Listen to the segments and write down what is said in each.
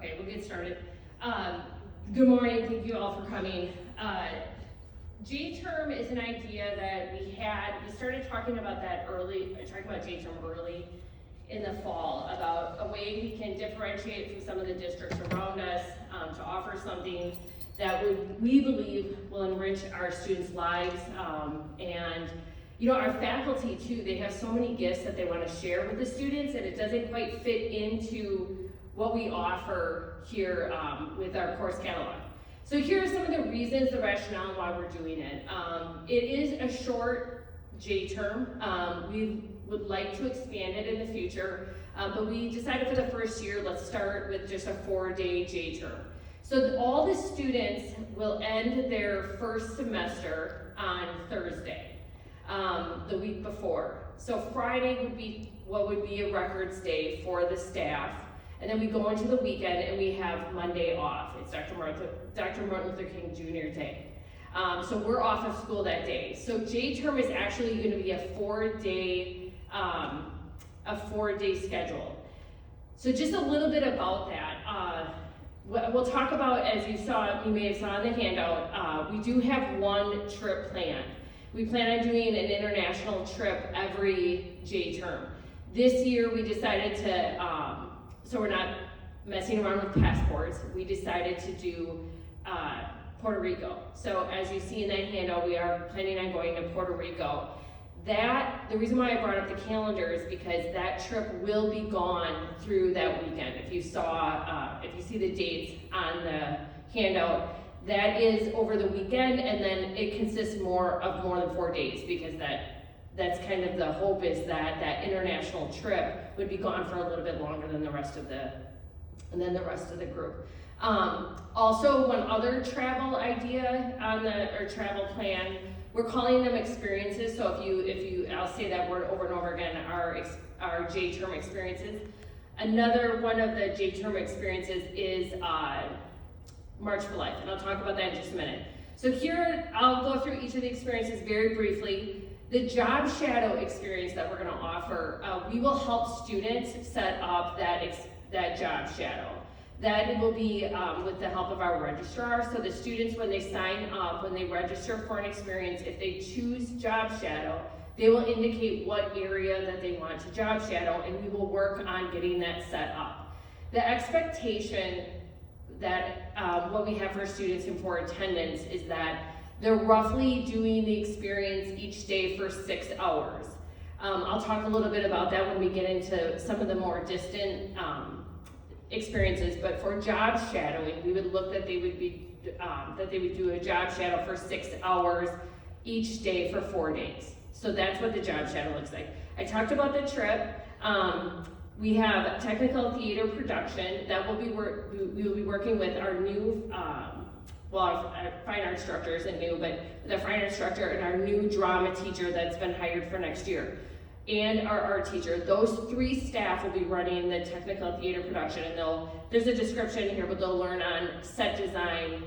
Okay, we'll get started. Good morning, thank you all for coming. J-term is an idea that we started talking about that J-term early in the fall, about a way we can differentiate from some of the districts around us to offer something that we believe will enrich our students' lives. And our faculty too, they have so many gifts that they want to share with the students, and it doesn't quite fit into what we offer here with our course catalog. So here are some of the reasons, the rationale why we're doing it. It is a short J-term. We would like to expand it in the future, but we decided for the first year, let's start with just a 4-day J-term. So all the students will end their first semester on Thursday, the week before. So Friday would be what would be a records day for the staff. And then we go into the weekend and we have Monday off. It's Dr. Martin Luther King Jr. Day. So we're off of school that day. So J-term is actually going to be a 4-day schedule. So just a little bit about that. We'll talk about, as you may have saw in the handout, we do have one trip planned. We plan on doing an international trip every J-term. This year we decided to, so we're not messing around with passports, we decided to do Puerto Rico. So as you see in that handout, we are planning on going to Puerto Rico. The reason why I brought up the calendar is because that trip will be gone through that weekend. If you see the dates on the handout, that is over the weekend, and then it consists of more than 4 days, because that's kind of the hope, is that international trip would be gone for a little bit longer than the rest of the group. Also, one other travel idea on our travel plan, we're calling them experiences. So I'll say that word over and over again, our J-term experiences. Another one of the J-term experiences is March for Life, and I'll talk about that in just a minute. So here, I'll go through each of the experiences very briefly. The job shadow experience that we're going to offer, we will help students set up that job shadow. That will be with the help of our registrar. So the students, when they sign up, when they register for an experience, if they choose job shadow, they will indicate what area that they want to job shadow, and we will work on getting that set up. The expectation that what we have for students and for attendance is that they're roughly doing the experience each day for 6 hours. I'll talk a little bit about that when we get into some of the more distant experiences, but for job shadowing, we would look that they would do a job shadow for 6 hours each day for 4 days. So that's what the job shadow looks like. I talked about the trip. We have technical theater production that we will be working with our new, our fine art instructor isn't new, but the fine art instructor and our new drama teacher that's been hired for next year, and our art teacher. Those 3 staff will be running the technical theater production, and there's a description here, but they'll learn on set design,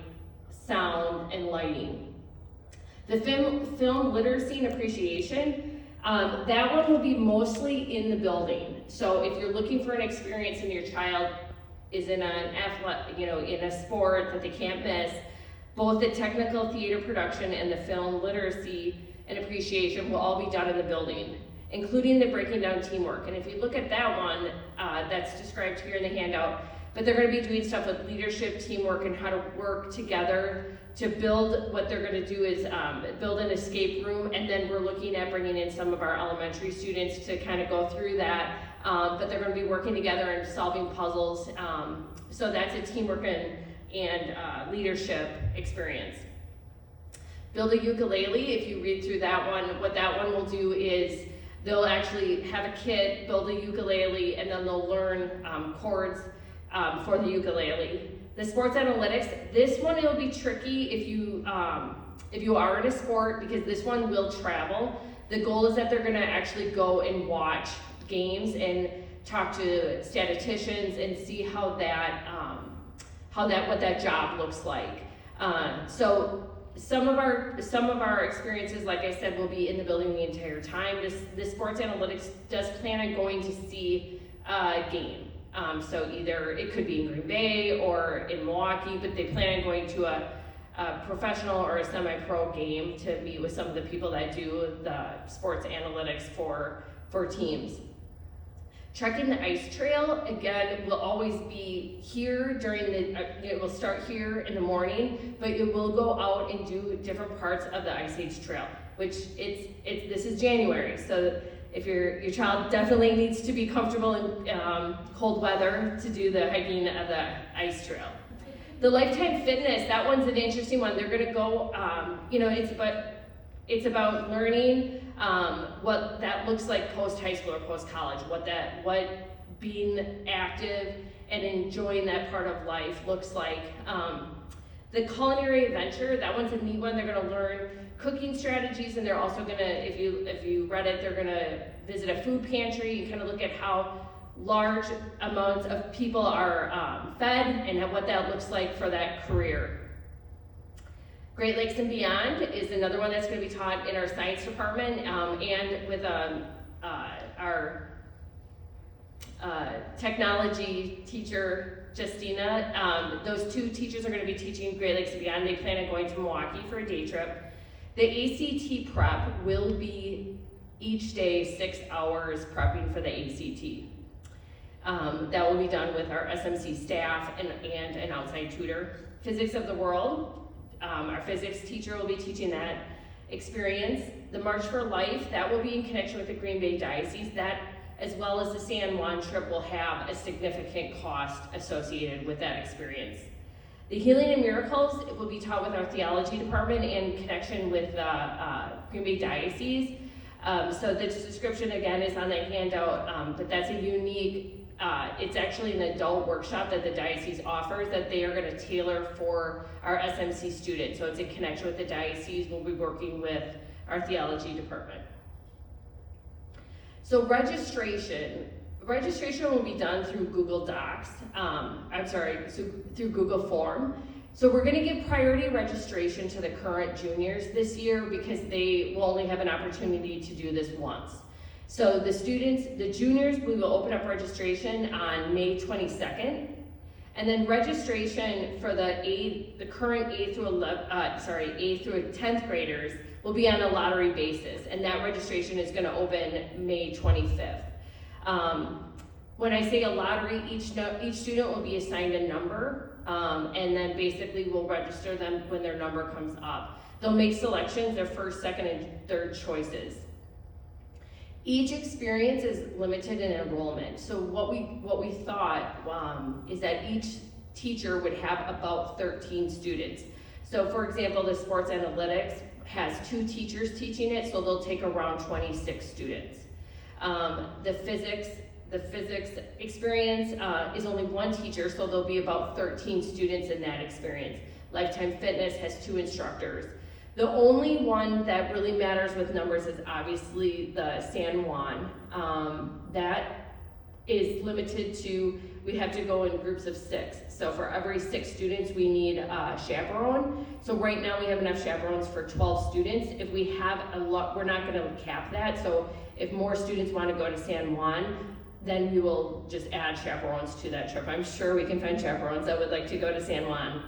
sound, and lighting. The film literacy and appreciation, that one will be mostly in the building. So if you're looking for an experience and your child is in in a sport that they can't miss, both the technical theater production and the film literacy and appreciation will all be done in the building, including the breaking down teamwork. And if you look at that one, that's described here in the handout, but they're going to be doing stuff with leadership, teamwork, and how to work together to build. What they're going to do is build an escape room, and then we're looking at bringing in some of our elementary students to kind of go through that, but they're going to be working together and solving puzzles. So that's a teamwork and leadership experience. Build a ukulele. If you read through that one, what that one will do is they'll actually have a kid build a ukulele, and then they'll learn chords for the ukulele. The sports analytics, this one it'll be tricky if you are in a sport, because this one will travel. The goal is that they're going to actually go and watch games and talk to statisticians and see what that job looks like. So some of our experiences, like I said, will be in the building the entire time. This sports analytics does plan on going to see a game. So either it could be in Green Bay or in Milwaukee, but they plan on going to a professional or a semi-pro game to meet with some of the people that do the sports analytics for teams. Trekking the ice trail, again, will always be here during it will start here in the morning, but it will go out and do different parts of the Ice Age Trail, which this is January, so if your child definitely needs to be comfortable in cold weather to do the hiking of the ice trail. The Lifetime Fitness, that one's an interesting one. They're gonna go, it's about learning what that looks like post-high school or post-college, what being active and enjoying that part of life looks like. The Culinary Adventure, that one's a neat one. They're gonna learn cooking strategies, and they're also gonna, if you read it, they're gonna visit a food pantry and kind of look at how large amounts of people are fed and what that looks like for that career. Great Lakes and Beyond is another one that's going to be taught in our science department and with our technology teacher, Justina. Those two teachers are going to be teaching Great Lakes and Beyond. They plan on going to Milwaukee for a day trip. The ACT prep will be each day 6 hours prepping for the ACT. That will be done with our SMC staff and an outside tutor. Physics of the World, our physics teacher will be teaching that experience. The March for Life, that will be in connection with the Green Bay Diocese. That, as well as the San Juan trip, will have a significant cost associated with that experience. The Healing and Miracles, it will be taught with our theology department in connection with the Green Bay Diocese. So the description again is on the handout, but that's a unique, it's actually an adult workshop that the diocese offers that they are going to tailor for our SMC students. So it's in connection with the diocese. We'll be working with our theology department. So registration will be done through Google Docs. Through Google Form. So we're going to give priority registration to the current juniors this year because they will only have an opportunity to do this once. So the juniors, we will open up registration on May 22nd, and then registration for the current A through 10th graders will be on a lottery basis, and that registration is going to open May 25th. When I say a lottery, each student will be assigned a number, and then basically we'll register them when their number comes up. They'll make selections, their first, second, and third choices. Each experience is limited in enrollment. So what we thought is that each teacher would have about 13 students. So for example, the sports analytics has 2 teachers teaching it, so they'll take around 26 students. The physics experience is only 1 teacher, so there'll be about 13 students in that experience. Lifetime Fitness has 2 instructors. The only one that really matters with numbers is obviously the San Juan. That is limited to, we have to go in groups of 6. So for every 6 students, we need a chaperone. So right now we have enough chaperones for 12 students. If we have a lot, we're not gonna cap that. So if more students wanna go to San Juan, then we will just add chaperones to that trip. I'm sure we can find chaperones that would like to go to San Juan.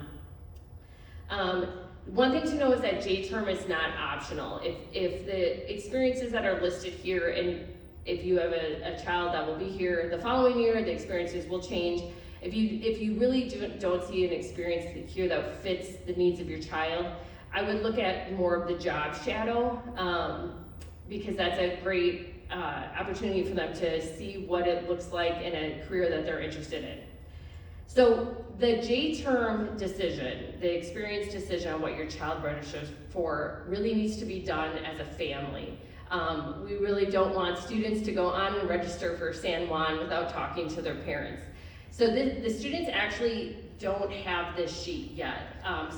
One thing to know is that J-term is not optional. If the experiences that are listed here, and if you have a child that will be here the following year, the experiences will change. If you really don't see an experience here that fits the needs of your child, I would look at more of the job shadow, because that's a great opportunity for them to see what it looks like in a career that they're interested in. So the J-term decision, the experience decision on what your child registers for, really needs to be done as a family. We really don't want students to go on and register for San Juan without talking to their parents. So the students actually don't have this sheet yet.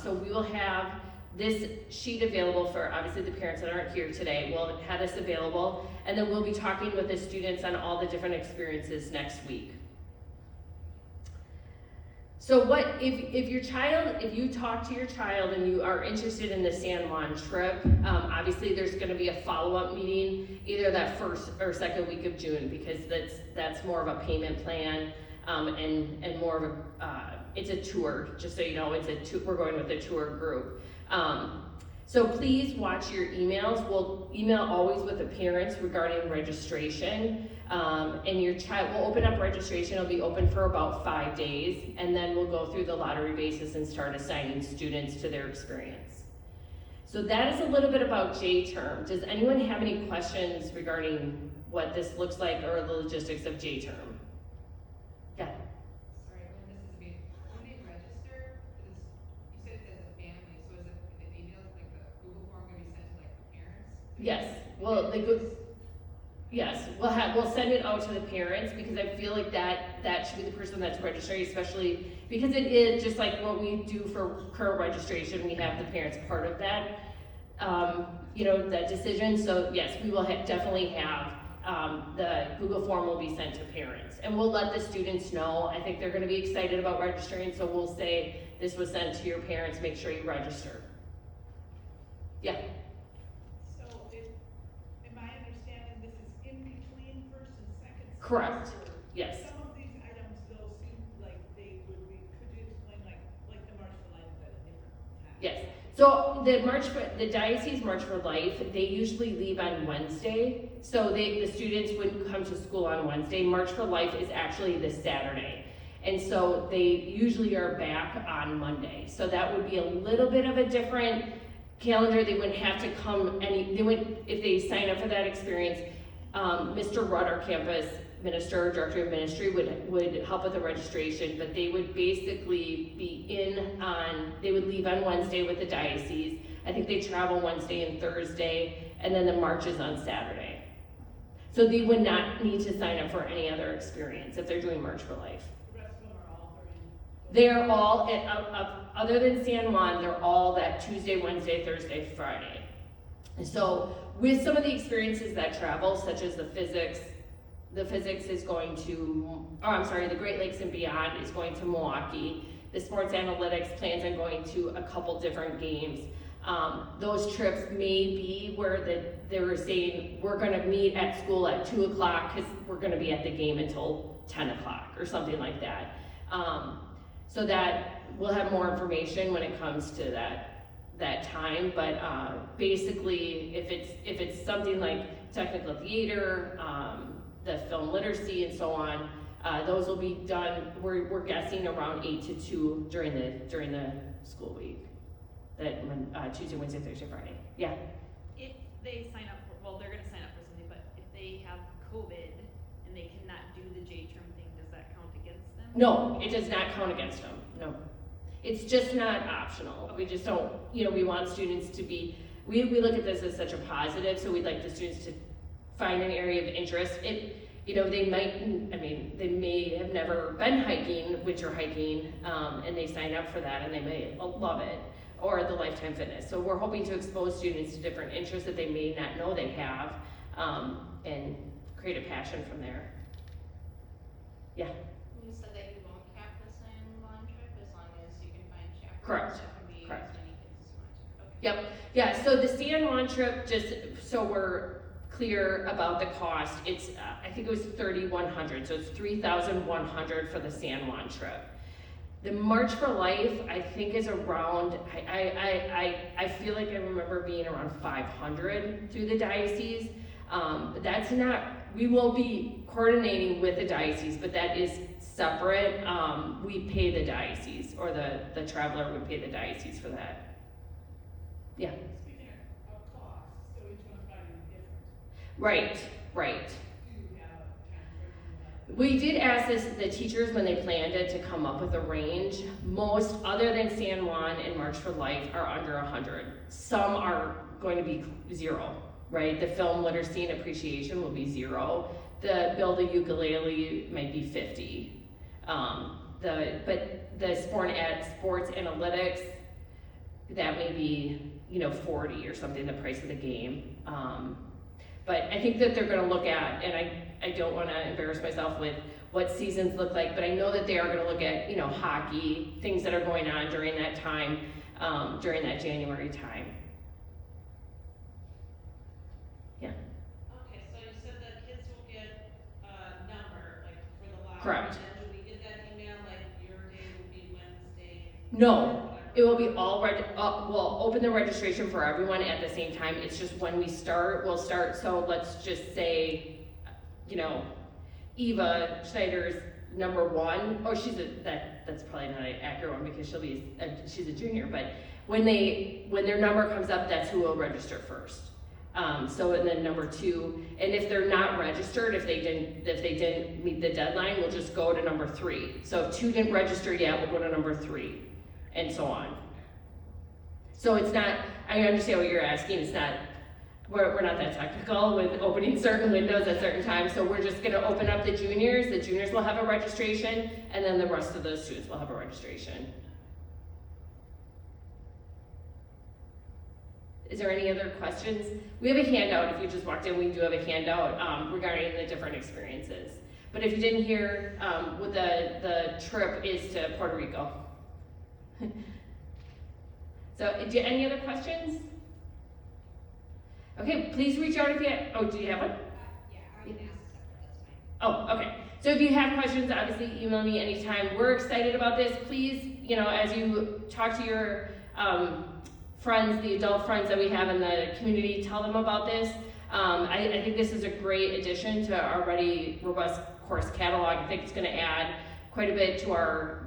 So we will have this sheet available for, obviously, the parents that aren't here today. We'll have this available, and then we'll be talking with the students on all the different experiences next week. So if you talk to your child and you are interested in the San Juan trip, obviously there's gonna be a follow-up meeting either that first or second week of June, because that's more of a payment plan. and more of a, it's a tour, just so you know, we're going with a tour group. So please watch your emails. We'll email always with the parents regarding registration. And your child will open up registration. It'll be open for about 5 days, and then we'll go through the lottery basis and start assigning students to their experience. So that is a little bit about J-term. Does anyone have any questions regarding what this looks like or the logistics of J-term? Yeah. Sorry, when they register, you said it's as a family, so is it the emails, like the Google form gonna be sent to like the parents? Yes. Well, yes, we'll send it out to the parents, because I feel like that should be the person that's registering, especially because it is just like what we do for current registration. We have the parents part of that, that decision. So yes, we will definitely have the Google form will be sent to parents, and we'll let the students know. I think they're going to be excited about registering, so we'll say this was sent to your parents. Make sure you register. Yeah. Correct. Yes. Some of these items though seem like they would be, could you explain like the March for Life at a different time? Yes. So the Diocese March for Life, they usually leave on Wednesday. So the students wouldn't come to school on Wednesday. March for Life is actually this Saturday. And so they usually are back on Monday. So that would be a little bit of a different calendar. They wouldn't have to come if they sign up for that experience. Mr. Rudd, our campus minister, director of ministry, would help with the registration, but they would basically they would leave on Wednesday with the diocese. I think they travel Wednesday and Thursday, and then the march is on Saturday. So they would not need to sign up for any other experience if they're doing March for Life. The rest of them are all They're all, other than San Juan, they're all that Tuesday, Wednesday, Thursday, Friday. And so with some of the experiences that travel, such as the physics is going to, the Great Lakes and Beyond is going to Milwaukee. The sports analytics plans on going to a couple different games. Those trips may be where they were saying, we're gonna meet at school at 2 o'clock because we're gonna be at the game until 10 o'clock or something like that. So that we'll have more information when it comes to that time, but basically if it's something like technical theater, the film literacy and so on, those will be done, we're guessing around 8 to 2 during the school week. Tuesday, Wednesday, Thursday, Friday. Yeah. If they sign up they're gonna sign up for something, but if they have COVID and they cannot do the J-term thing, does that count against them? No, it does not count against them, no. It's just not optional. We just don't, we want students to be, we look at this as such a positive, so we'd like the students to find an area of interest. They may have never been hiking, winter hiking, and they sign up for that and they may love it, or the Lifetime Fitness. So we're hoping to expose students to different interests that they may not know they have, and create a passion from there. Yeah. You said that you won't cap the San Juan trip as long as you can find chaperones. Correct. That can be Correct. as many kids as you want to. Okay. Yep. Yeah. So the San Juan trip, just so we're clear about the cost, it's I think it was $3,100. So it's $3,100 for the San Juan trip. The March for Life, I think, is around. I feel like I remember being around $500 through the diocese. But that's not. We will be coordinating with the diocese, but that is separate. We pay the diocese, or the traveler would pay the diocese for that. Yeah. Speaking of cost, so each one's probably different. Right. Do you have a time frame? We did ask the teachers when they planned it to come up with a range. Most, other than San Juan and March for Life, are under 100. Some are going to be 0, right? The film literacy and appreciation will be 0. The build a ukulele might be 50. But the sports analytics, that may be 40 or something, the price of the game. But I think that they're going to look at, and I don't want to embarrass myself with what seasons look like, but I know that they are going to look at, hockey, things that are going on during that time, during that January time. Yeah. Okay, so you said that kids will get a number, like for the lottery. Correct. And then do we get No, it will be all we'll open the registration for everyone at the same time. It's just when we start, we'll start, so let's just say, you know, Eva Schneider's number 1, or that's probably not an accurate one because she's a junior, but when their number comes up, that's who will register first. So and then number 2, and if they're not registered, if they didn't meet the deadline, we'll just go to number 3. So if 2 didn't register yet, we'll go to number 3, and so on. So it's not, I understand what you're asking, it's not, we're not that technical with opening certain windows at certain times, so we're just gonna open up the juniors will have a registration, and then the rest of the students will have a registration. Is there any other questions? We have a handout, if you just walked in, we do have a handout regarding the different experiences. But if you didn't hear, what the trip is to Puerto Rico. So, any other questions? Okay, please reach out if you have, do you have one? Yeah, I can ask separate, that's fine. Oh, okay. So if you have questions, obviously email me anytime. We're excited about this. Please, you know, as you talk to your friends, the adult friends that we have in the community, tell them about this. I think this is a great addition to our already robust course catalog. I think it's going to add quite a bit to our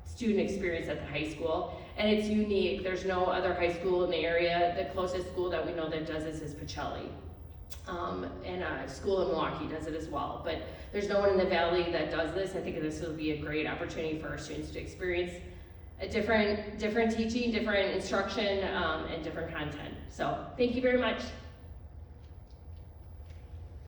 student experience at the high school. And it's unique. There's no other high school in the area. The closest school that we know that does this is Pacelli. And a school in Milwaukee does it as well. But there's no one in the valley that does this. I think this will be a great opportunity for our students to experience a different teaching, different instruction, and different content. So thank you very much.